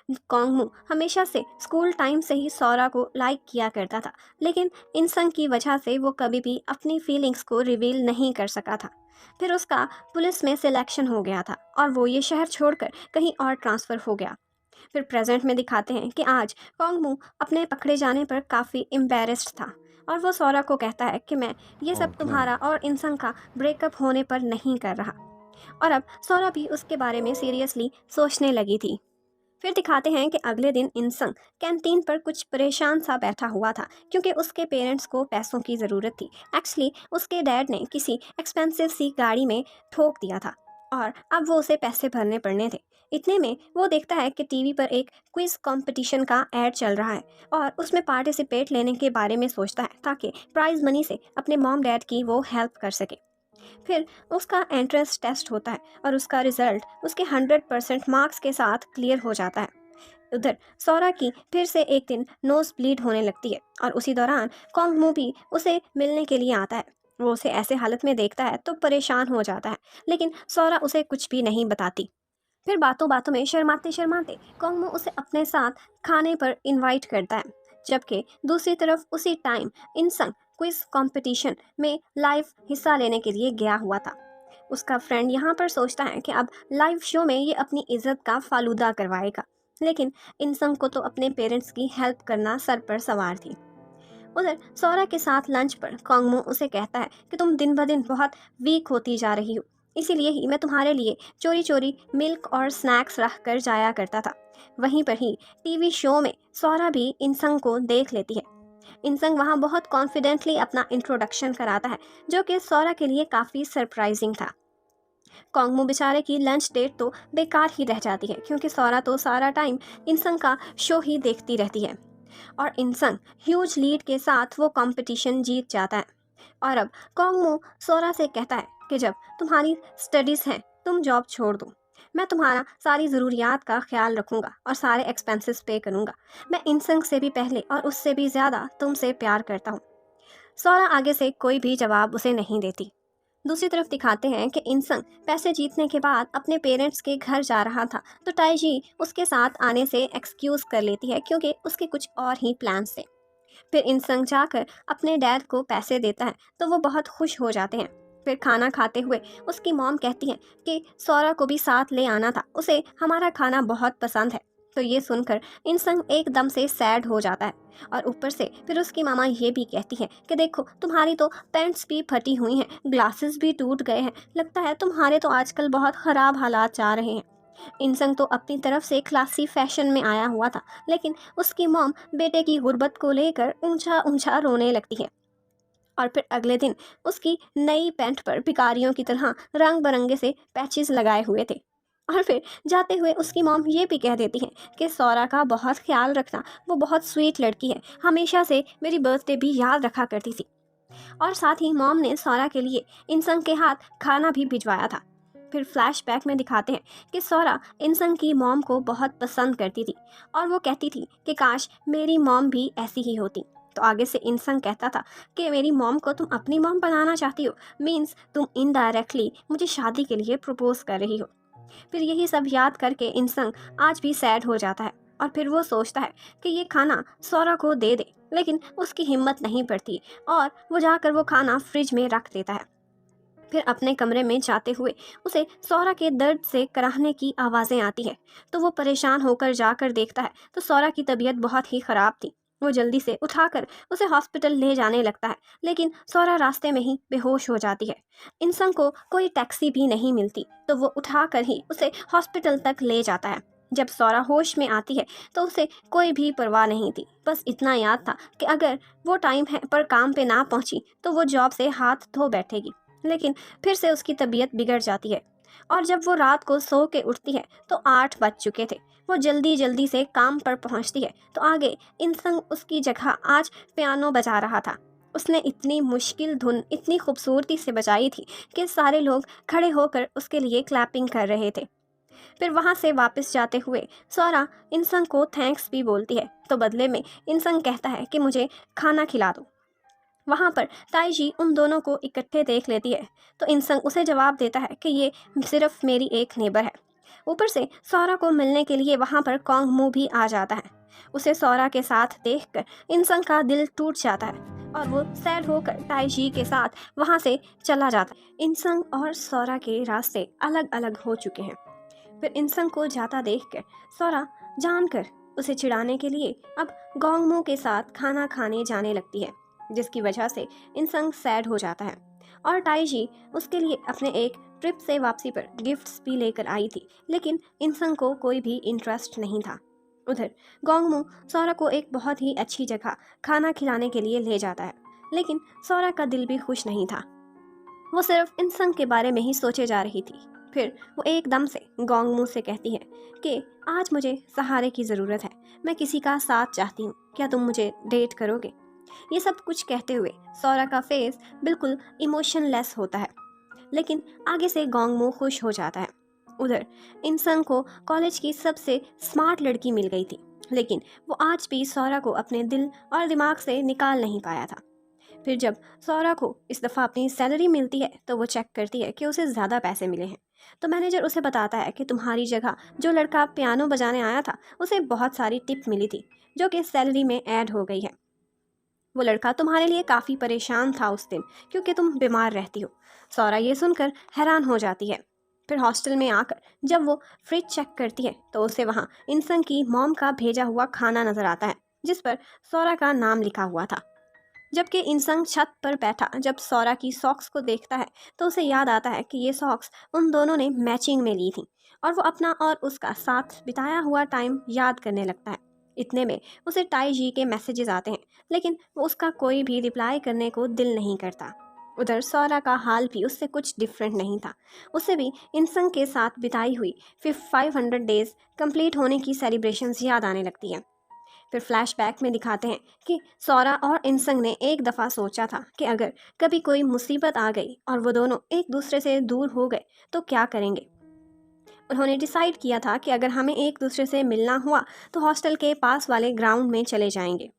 गोंगमू हमेशा से स्कूल टाइम से ही सौरा को लाइक किया करता था, लेकिन इंसंग की वजह से वो कभी भी अपनी फीलिंग्स को रिवील नहीं कर सका था। फिर उसका पुलिस में सिलेक्शन हो गया था और वो ये शहर छोड़कर कहीं और ट्रांसफ़र हो गया। फिर प्रेजेंट में दिखाते हैं कि आज कोंगमू अपने पकड़े जाने पर काफ़ी एम्बेरस्ड था और वो सौरा को कहता है कि मैं ये सब ओके। तुम्हारा और इंसान का ब्रेकअप होने पर नहीं कर रहा। और अब सौरा भी उसके बारे में सीरियसली सोचने लगी थी। फिर दिखाते हैं कि अगले दिन इंसंग कैंटीन पर कुछ परेशान सा बैठा हुआ था क्योंकि उसके पेरेंट्स को पैसों की ज़रूरत थी। एक्चुअली उसके डैड ने किसी एक्सपेंसिव सी गाड़ी में ठोक दिया था और अब वो उसे पैसे भरने पड़ने थे। इतने में वो देखता है कि टीवी पर एक क्विज कंपटीशन का ऐड चल रहा है और उसमें पार्टिसिपेट लेने के बारे में सोचता है ताकि प्राइज मनी से अपने मॉम डैड की वो हेल्प कर सके। फिर उसका एंट्रेंस टेस्ट होता है और उसका रिजल्ट उसके 100% मार्क्स के साथ क्लियर हो जाता है। उधर सौरा की फिर से एक दिन नोज ब्लीड होने लगती है और उसी दौरान कोंगमू भी उसे मिलने के लिए आता है। वो उसे ऐसे हालत में देखता है तो परेशान हो जाता है, लेकिन सौरा उसे कुछ भी नहीं बताती। फिर बातों बातों में शर्माते शर्माते कोंगमू उसे अपने साथ खाने पर इनवाइट करता है, जबकि दूसरी तरफ उसी टाइम इंसंग क्विज कंपटीशन में लाइव हिस्सा लेने के लिए गया हुआ था। उसका फ्रेंड यहाँ पर सोचता है कि अब लाइव शो में ये अपनी इज्जत का फालूदा करवाएगा, लेकिन इंसंग को तो अपने पेरेंट्स की हेल्प करना सर पर सवार थी। उधर सौरा के साथ लंच पर कोंगमू उसे कहता है कि तुम दिन ब दिन बहुत वीक होती जा रही हो, इसीलिए ही मैं तुम्हारे लिए चोरी चोरी मिल्क और स्नैक्स रख कर जाया करता था। वहीं पर ही टीवी शो में सौरा भी इंसंग को देख लेती है। इंसंग वहाँ बहुत कॉन्फिडेंटली अपना इंट्रोडक्शन कराता है, जो कि सौरा के लिए काफ़ी सरप्राइजिंग था। कोंगमू बेचारे की लंच डेट तो बेकार ही रह जाती है क्योंकि सौरा तो सारा टाइम इंसंग का शो ही देखती रहती है, और इंसंग ह्यूज लीड के साथ वो कंपटीशन जीत जाता है। और अब कोंगमू सोरा से कहता है कि जब तुम्हारी स्टडीज़ हैं तुम जॉब छोड़ दो, मैं तुम्हारा सारी ज़रूरियात का ख्याल रखूँगा और सारे एक्सपेंसेस पे करूँगा। मैं इंसंग से भी पहले और उससे भी ज़्यादा तुमसे प्यार करता हूँ। सोरा आगे से कोई भी जवाब उसे नहीं देती। दूसरी तरफ दिखाते हैं कि इंसंग पैसे जीतने के बाद अपने पेरेंट्स के घर जा रहा था, तो ताईजी उसके साथ आने से एक्सक्यूज़ कर लेती है क्योंकि उसके कुछ और ही प्लान्स थे। फिर इंसंग जाकर अपने डैड को पैसे देता है तो वो बहुत खुश हो जाते हैं। फिर खाना खाते हुए उसकी मॉम कहती है कि सौरा को भी साथ ले आना था, उसे हमारा खाना बहुत पसंद है। तो ये सुनकर इंसंग एकदम से सैड हो जाता है, और ऊपर से फिर उसकी मामा ये भी कहती है कि देखो तुम्हारी तो पैंट्स भी फटी हुई हैं, ग्लासेस भी टूट गए हैं, लगता है तुम्हारे तो आजकल बहुत ख़राब हालात जा रहे हैं। इंसंग तो अपनी तरफ से क्लासी फैशन में आया हुआ था, लेकिन उसकी मॉम बेटे की गुर्बत को लेकर ऊंचा ऊंचा रोने लगती है। और फिर अगले दिन उसकी नई पैंट पर भिखारियों की तरह रंग बिरंगे से पैचेस लगाए हुए थे। और फिर जाते हुए उसकी मॉम ये भी कह देती है कि सौरा का बहुत ख्याल रखना, वो बहुत स्वीट लड़की है, हमेशा से मेरी बर्थडे भी याद रखा करती थी। और साथ ही मॉम ने सौरा के लिए इंसंग के हाथ खाना भी भिजवाया था। फिर फ्लैशबैक में दिखाते हैं कि सौरा इंसंग की मॉम को बहुत पसंद करती थी और वो कहती थी कि काश मेरी मॉम भी ऐसी ही होती। तो आगे से इंसान कहता था कि मेरी मॉम को तुम अपनी मॉम बनाना चाहती हो, मीन्स तुम इनडायरेक्टली मुझे शादी के लिए प्रपोज कर रही हो। फिर यही सब याद करके इंसान आज भी सैड हो जाता है और फिर वो सोचता है कि ये खाना सौरा को दे दे, लेकिन उसकी हिम्मत नहीं पड़ती और वो जाकर वो खाना फ्रिज में रख देता है। फिर अपने कमरे में जाते हुए उसे सौरा के दर्द से कराहने की आवाज़ें आती है, तो वो परेशान होकर जाकर देखता है तो सौरा की तबीयत बहुत ही ख़राब थी। वो जल्दी से उठाकर उसे हॉस्पिटल ले जाने लगता है, लेकिन सौरा रास्ते में ही बेहोश हो जाती है। इंसान को कोई टैक्सी भी नहीं मिलती, तो वो उठाकर ही उसे हॉस्पिटल तक ले जाता है। जब सौरा होश में आती है तो उसे कोई भी परवाह नहीं थी, बस इतना याद था कि अगर वो टाइम है पर काम पे ना पहुंची तो वो जॉब से हाथ धो बैठेगी। लेकिन फिर से उसकी तबीयत बिगड़ जाती है और जब वो रात को सो के उठती है तो 8 बज चुके थे। वो जल्दी जल्दी से काम पर पहुंचती है तो आगे इंसान उसकी जगह आज पियानो बजा रहा था। उसने इतनी मुश्किल धुन इतनी खूबसूरती से बजाई थी कि सारे लोग खड़े होकर उसके लिए क्लैपिंग कर रहे थे। फिर वहाँ से वापस जाते हुए सौरा इंसान को थैंक्स भी बोलती है, तो बदले में इंसान कहता है कि मुझे खाना खिला दो। वहाँ पर ताईजी उन दोनों को इकट्ठे देख लेती है, तो इंसान उसे जवाब देता है कि ये सिर्फ मेरी एक नेबर है। ऊपर से सौरा को मिलने के लिए वहाँ पर कॉन्ग मू भी आ जाता है। उसे सौरा के साथ देखकर इंसान का दिल टूट जाता है और वो सैड होकर ताईजी के साथ वहाँ से चला जाता है। इंसान और सौरा के रास्ते अलग अलग हो चुके हैं। फिर इंसान को जाता देखकर सौरा जानकर उसे चिढ़ाने के लिए अब गोंगमू के साथ खाना खाने जाने लगती है, जिसकी वजह से इंसान सैड हो जाता है। और ताईजी उसके लिए अपने एक ट्रिप से वापसी पर गिफ्ट्स भी लेकर आई थी, लेकिन इंसान को कोई भी इंटरेस्ट नहीं था। उधर गोंगमू सौरा को एक बहुत ही अच्छी जगह खाना खिलाने के लिए ले जाता है, लेकिन सौरा का दिल भी खुश नहीं था। वो सिर्फ इंसान के बारे में ही सोचे जा रही थी। फिर वो एकदम से गोंगमू से कहती है कि आज मुझे सहारे की ज़रूरत है, मैं किसी का साथ चाहती हूँ, क्या तुम मुझे डेट करोगे? ये सब कुछ कहते हुए सौरा का फेस बिल्कुल इमोशनलेस होता है, लेकिन आगे से गोंगमू खुश हो जाता है। उधर इंसान को कॉलेज की सबसे स्मार्ट लड़की मिल गई थी, लेकिन वो आज भी सौरा को अपने दिल और दिमाग से निकाल नहीं पाया था। फिर जब सौरा को इस दफ़ा अपनी सैलरी मिलती है तो वो चेक करती है कि उसे ज़्यादा पैसे मिले हैं, तो मैनेजर उसे बताता है कि तुम्हारी जगह जो लड़का पियानो बजाने आया था उसे बहुत सारी टिप मिली थी, जो कि सैलरी में ऐड हो गई है। वो लड़का तुम्हारे लिए काफ़ी परेशान था उस दिन, क्योंकि तुम बीमार रहती हो। सौरा ये सुनकर हैरान हो जाती है। फिर हॉस्टल में आकर जब वो फ्रिज चेक करती है तो उसे वहाँ इंसान की मॉम का भेजा हुआ खाना नज़र आता है, जिस पर सौरा का नाम लिखा हुआ था। जबकि इंसान छत पर बैठा जब सौरा की सॉक्स को देखता है तो उसे याद आता है कि ये सॉक्स उन दोनों ने मैचिंग में ली थी, और वो अपना और उसका साथ बिताया हुआ टाइम याद करने लगता है। इतने में उसे ताईजी के मैसेजेस आते हैं, लेकिन वो उसका कोई भी रिप्लाई करने को दिल नहीं करता। उधर सौरा का हाल भी उससे कुछ डिफरेंट नहीं था। उसे भी इंसान के साथ बिताई हुई 500 डेज कंप्लीट होने की सेलिब्रेशंस याद आने लगती हैं। फिर फ्लैशबैक में दिखाते हैं कि सौरा और इंसान ने एक दफ़ा सोचा था कि अगर कभी कोई मुसीबत आ गई और वो दोनों एक दूसरे से दूर हो गए तो क्या करेंगे। उन्होंने डिसाइड किया था कि अगर हमें एक दूसरे से मिलना हुआ तो हॉस्टल के पास वाले ग्राउंड में चले जाएंगे।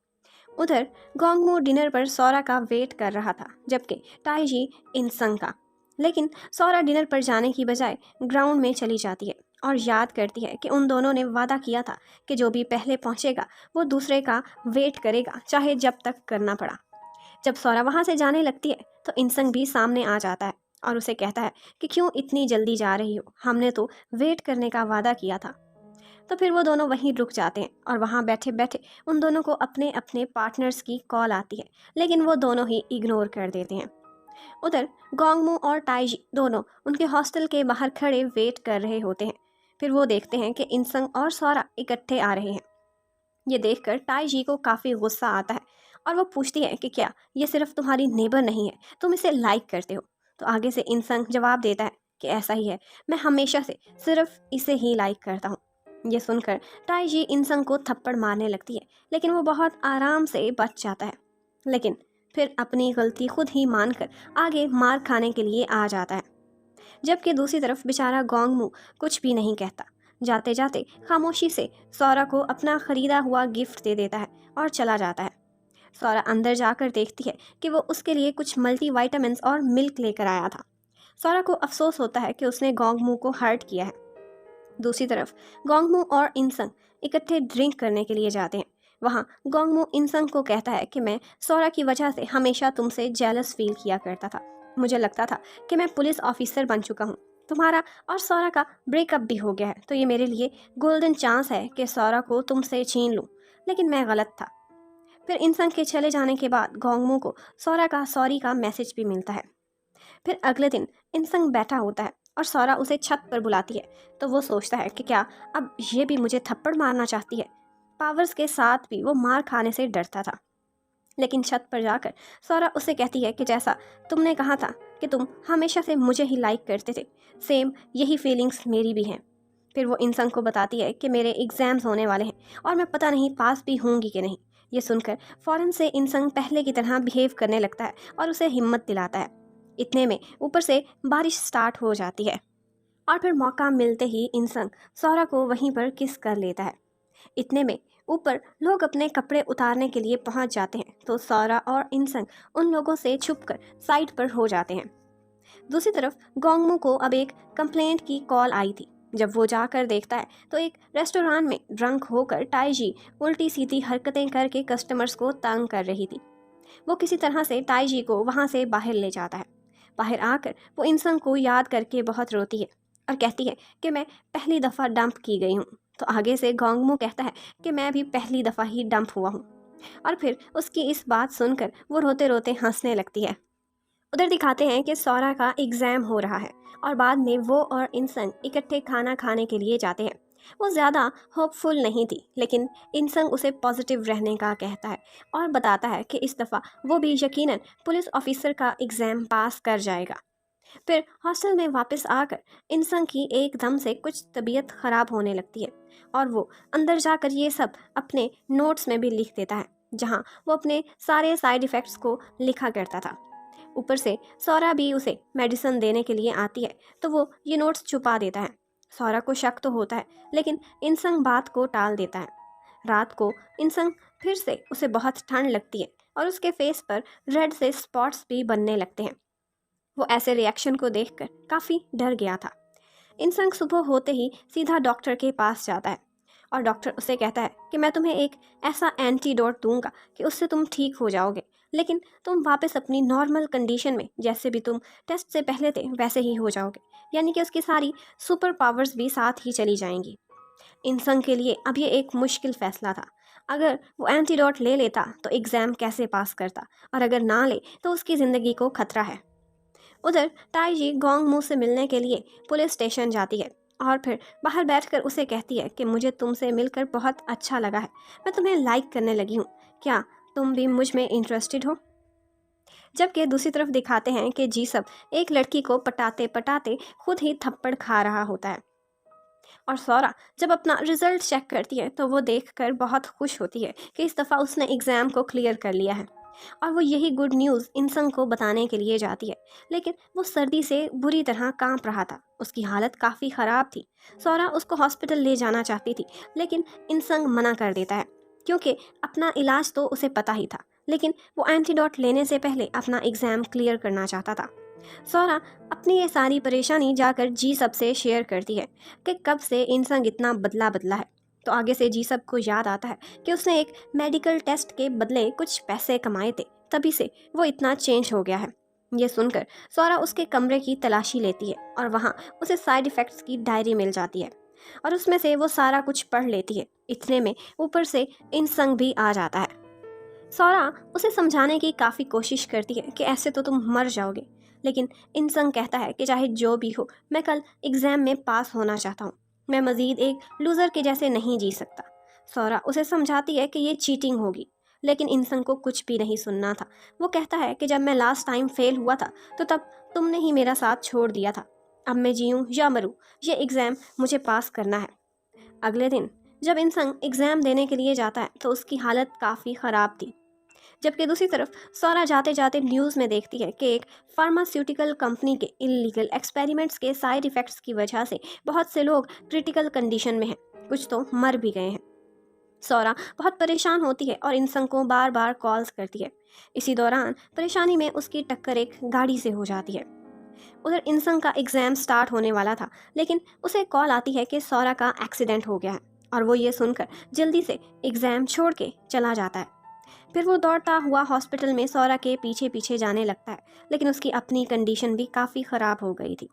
उधर गोंगमू डिनर पर सौरा का वेट कर रहा था, जबकि ताईजी इंसान का। लेकिन सौरा डिनर पर जाने की बजाय ग्राउंड में चली जाती है और याद करती है कि उन दोनों ने वादा किया था कि जो भी पहले पहुंचेगा वो दूसरे का वेट करेगा, चाहे जब तक करना पड़ा। जब सौरा वहाँ से जाने लगती है तो इंसान भी सामने आ जाता है और उसे कहता है कि क्यों इतनी जल्दी जा रही हो, हमने तो वेट करने का वादा किया था। तो फिर वो दोनों वहीं रुक जाते हैं और वहाँ बैठे बैठे उन दोनों को अपने अपने पार्टनर्स की कॉल आती है, लेकिन वो दोनों ही इग्नोर कर देते हैं। उधर गोंगमू और ताईजी दोनों उनके हॉस्टल के बाहर खड़े वेट कर रहे होते हैं। फिर वो देखते हैं कि इंसान और सौरा इकट्ठे आ रहे हैं। ये देखकर ताईजी को काफ़ी गुस्सा आता है और वो पूछती है कि क्या ये सिर्फ तुम्हारी नेबर नहीं है, तुम इसे लाइक करते हो? तो आगे से इंसान जवाब देता है कि ऐसा ही है, मैं हमेशा से सिर्फ इसे ही लाइक करता हूँ। ये सुनकर ताईजी इंसान को थप्पड़ मारने लगती है, लेकिन वो बहुत आराम से बच जाता है। लेकिन फिर अपनी गलती खुद ही मानकर आगे मार खाने के लिए आ जाता है। जबकि दूसरी तरफ बेचारा गोंगमू कुछ भी नहीं कहता, जाते जाते खामोशी से सौरा को अपना खरीदा हुआ गिफ्ट दे देता है और चला जाता है। सौरा अंदर जाकर देखती है कि वो उसके लिए कुछ मल्टीविटामिन्स और मिल्क लेकर आया था। सौरा को अफसोस होता है कि उसने गोंगमू को हर्ट किया है। दूसरी तरफ गोंगमू और इंसंग इकट्ठे ड्रिंक करने के लिए जाते हैं। वहाँ गोंगमू इंसंग को कहता है कि मैं सौरा की वजह से हमेशा तुमसे जेलस फील किया करता था। मुझे लगता था कि मैं पुलिस ऑफिसर बन चुका हूँ, तुम्हारा और सौरा का ब्रेकअप भी हो गया है, तो ये मेरे लिए गोल्डन चांस है कि सौरा को तुमसे छीन लूँ। लेकिन मैं गलत था। फिर इंसंग के चले जाने के बाद गोंगमू को सौरा का सॉरी का मैसेज भी मिलता है। फिर अगले दिन इंसंग बैठा होता है और सौरा उसे छत पर बुलाती है, तो वो सोचता है कि क्या अब ये भी मुझे थप्पड़ मारना चाहती है। पावर्स के साथ भी वो मार खाने से डरता था। लेकिन छत पर जाकर सौरा उसे कहती है कि जैसा तुमने कहा था कि तुम हमेशा से मुझे ही लाइक करते थे, सेम यही फीलिंग्स मेरी भी हैं। फिर वो इंसान को बताती है कि मेरे एग्ज़ाम्स होने वाले हैं और मैं पता नहीं पास भी होंगी कि नहीं। ये सुनकर फ़ौरन से इंसान पहले की तरह बिहेव करने लगता है और उसे हिम्मत दिलाता है। इतने में ऊपर से बारिश स्टार्ट हो जाती है और फिर मौका मिलते ही इंसान सौरा को वहीं पर किस कर लेता है। इतने में ऊपर लोग अपने कपड़े उतारने के लिए पहुंच जाते हैं, तो सौरा और इंसन उन लोगों से छुपकर साइड पर हो जाते हैं। दूसरी तरफ गोंगमू को अब एक कंप्लेंट की कॉल आई थी। जब वो जाकर देखता है तो एक रेस्टोरेंट में ड्रंक होकर ताईजी उल्टी सीधी हरकतें करके कस्टमर्स को तंग कर रही थी। वो किसी तरह से ताईजी को वहाँ से बाहर ले जाता है। बाहर आकर वो इंसान को याद करके बहुत रोती है और कहती है कि मैं पहली दफ़ा डंप की गई हूँ। तो आगे से गोंगमू कहता है कि मैं भी पहली दफ़ा ही डंप हुआ हूँ। और फिर उसकी इस बात सुनकर वो रोते रोते हंसने लगती है। उधर दिखाते हैं कि सौरा का एग्ज़ाम हो रहा है और बाद में वो और इंसन इकट्ठे खाना खाने के लिए जाते हैं। वो ज़्यादा होपफुल नहीं थी, लेकिन इंसन उसे पॉजिटिव रहने का कहता है और बताता है कि इस दफ़ा वो भी यकीनन पुलिस ऑफिसर का एग्ज़ाम पास कर जाएगा। फिर हॉस्टल में वापस आकर इंसान की एकदम से कुछ तबीयत ख़राब होने लगती है और वो अंदर जाकर ये सब अपने नोट्स में भी लिख देता है, जहाँ वो अपने सारे साइड इफ़ेक्ट्स को लिखा करता था। ऊपर से सौरा भी उसे मेडिसिन देने के लिए आती है, तो वो ये नोट्स छुपा देता है। सौरा को शक तो होता है, लेकिन इंसान बात को टाल देता है। रात को इंसान फिर से उसे बहुत ठंड लगती है और उसके फेस पर रेड से स्पॉट्स भी बनने लगते हैं। वो ऐसे रिएक्शन को देखकर काफ़ी डर गया था। इंसान सुबह होते ही सीधा डॉक्टर के पास जाता है और डॉक्टर उसे कहता है कि मैं तुम्हें एक ऐसा एंटीडोट दूंगा कि उससे तुम ठीक हो जाओगे, लेकिन तुम वापस अपनी नॉर्मल कंडीशन में जैसे भी तुम टेस्ट से पहले थे वैसे ही हो जाओगे। यानी कि उसकी सारी सुपर पावर्स भी साथ ही चली जाएंगी। इंसान के लिए अब ये एक मुश्किल फैसला था। अगर वो एंटीडोट ले लेता तो एग्ज़ाम कैसे पास करता, और अगर ना ले तो उसकी ज़िंदगी को खतरा है। उधर ताईजी गोंगमू से मिलने के लिए पुलिस स्टेशन जाती है और फिर बाहर बैठकर उसे कहती है कि मुझे तुमसे मिलकर बहुत अच्छा लगा है, मैं तुम्हें लाइक करने लगी हूँ, क्या तुम भी मुझ में इंटरेस्टेड हो। जबकि दूसरी तरफ दिखाते हैं कि जी सब एक लड़की को पटाते पटाते खुद ही थप्पड़ खा रहा होता है। और सौरा जब अपना रिजल्ट चेक करती है तो वो देखकर बहुत खुश होती है कि इस दफ़ा उसने एग्ज़ाम को क्लियर कर लिया है और वो यही गुड न्यूज़ इंसान को बताने के लिए जाती है। लेकिन वो सर्दी से बुरी तरह कांप रहा था, उसकी हालत काफ़ी ख़राब थी। सौरा उसको हॉस्पिटल ले जाना चाहती थी, लेकिन इंसान मना कर देता है क्योंकि अपना इलाज तो उसे पता ही था, लेकिन वो एंटीडोट लेने से पहले अपना एग्ज़ाम क्लियर करना चाहता था। सौरा अपनी ये सारी परेशानी जाकर जी सब से शेयर करती है कि कब से इंसान इतना बदला बदला है। तो आगे से जी सब को याद आता है कि उसने एक मेडिकल टेस्ट के बदले कुछ पैसे कमाए थे, तभी से वो इतना चेंज हो गया है। ये सुनकर सौरा उसके कमरे की तलाशी लेती है और वहाँ उसे साइड इफ़ेक्ट्स की डायरी मिल जाती है और उसमें से वो सारा कुछ पढ़ लेती है। इतने में ऊपर से इंसान भी आ जाता है। सौरा उसे समझाने की काफ़ी कोशिश करती है कि ऐसे तो तुम मर जाओगे, लेकिन इंसान कहता है कि चाहे जो भी हो मैं कल एग्ज़ाम में पास होना चाहता हूँ, मैं मज़ीद एक लूज़र के जैसे नहीं जी सकता। सौरा उसे समझाती है कि ये चीटिंग होगी, लेकिन इंसान को कुछ भी नहीं सुनना था। वो कहता है कि जब मैं लास्ट टाइम फेल हुआ था तो तब तुमने ही मेरा साथ छोड़ दिया था। अब मैं जीऊँ या मरूँ, ये एग्ज़ाम मुझे पास करना है। अगले दिन जब इंसान एग्ज़ाम देने के लिए जाता है तो उसकी हालत काफ़ी ख़राब थी। जबकि दूसरी तरफ सौरा जाते जाते न्यूज़ में देखती है कि एक फार्मास्यूटिकल कंपनी के इलीगल एक्सपेरिमेंट्स के साइड इफ़ेक्ट्स की वजह से बहुत से लोग क्रिटिकल कंडीशन में हैं, कुछ तो मर भी गए हैं। सौरा बहुत परेशान होती है और इंसंग को बार बार कॉल्स करती है। इसी दौरान परेशानी में उसकी टक्कर एक गाड़ी से हो जाती है। उधर इंसंग का एग्ज़ाम स्टार्ट होने वाला था, लेकिन उसे कॉल आती है कि सौरा का एक्सीडेंट हो गया है और वो ये सुनकर जल्दी से एग्ज़ाम छोड़ के चला जाता है। फिर वो दौड़ता हुआ हॉस्पिटल में सौरा के पीछे पीछे जाने लगता है, लेकिन उसकी अपनी कंडीशन भी काफ़ी ख़राब हो गई थी।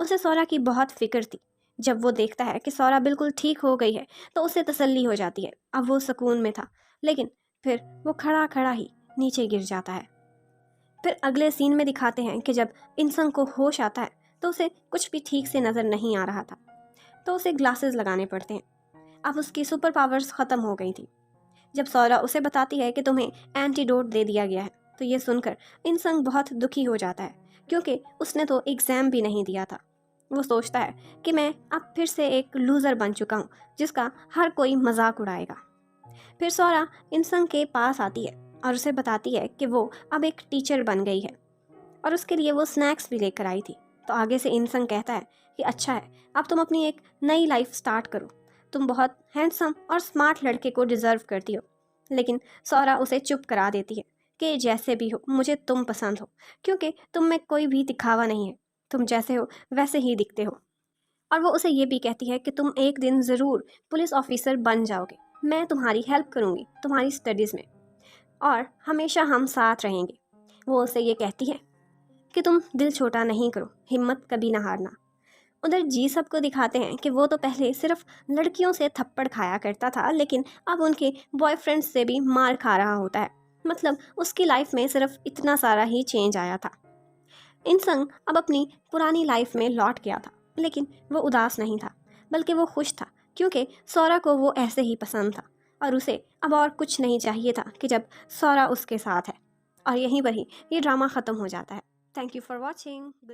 उसे सौरा की बहुत फिक्र थी। जब वो देखता है कि सौरा बिल्कुल ठीक हो गई है, तो उसे तसल्ली हो जाती है। अब वो सुकून में था, लेकिन फिर वो खड़ा खड़ा ही नीचे गिर जाता है। फिर अगले सीन में दिखाते हैं कि जब इंसान को होश आता है, तो उसे कुछ भी ठीक से नज़र नहीं आ रहा था, तो उसे ग्लासेस लगाने पड़ते हैं। अब उसकी सुपर पावर्स ख़त्म हो गई थी। जब सौरा उसे बताती है कि तुम्हें एंटीडोट दे दिया गया है, तो ये सुनकर इंसान बहुत दुखी हो जाता है, क्योंकि उसने तो एग्ज़ाम भी नहीं दिया था। वो सोचता है कि मैं अब फिर से एक लूज़र बन चुका हूँ, जिसका हर कोई मजाक उड़ाएगा। फिर सौरा इंसान के पास आती है और उसे बताती है कि वो अब एक टीचर बन गई है और उसके लिए वो स्नैक्स भी लेकर आई थी। तो आगे से इंसान कहता है कि अच्छा है, अब तुम अपनी एक नई लाइफ स्टार्ट करो। तुम बहुत हैंडसम और स्मार्ट लड़के को डिज़र्व करती हो। लेकिन सौरा उसे चुप करा देती है कि जैसे भी हो, मुझे तुम पसंद हो, क्योंकि तुम में कोई भी दिखावा नहीं है। तुम जैसे हो वैसे ही दिखते हो। और वो उसे ये भी कहती है कि तुम एक दिन ज़रूर पुलिस ऑफिसर बन जाओगे। मैं तुम्हारी हेल्प करूँगी तुम्हारी स्टडीज़ में, और हमेशा हम साथ रहेंगे। वो उसे ये कहती है कि तुम दिल छोटा नहीं करो, हिम्मत कभी ना हारना। उधर जी सबको दिखाते हैं कि वो तो पहले सिर्फ लड़कियों से थप्पड़ खाया करता था, लेकिन अब उनके बॉयफ्रेंड से भी मार खा रहा होता है। मतलब उसकी लाइफ में सिर्फ इतना सारा ही चेंज आया था। इंसंग अब अपनी पुरानी लाइफ में लौट गया था, लेकिन वो उदास नहीं था, बल्कि वो खुश था, क्योंकि सौरा को वो ऐसे ही पसंद था और उसे अब और कुछ नहीं चाहिए था कि जब सौरा उसके साथ है। और यहीं पर ही ये ड्रामा ख़त्म हो जाता है। Thank you for watching.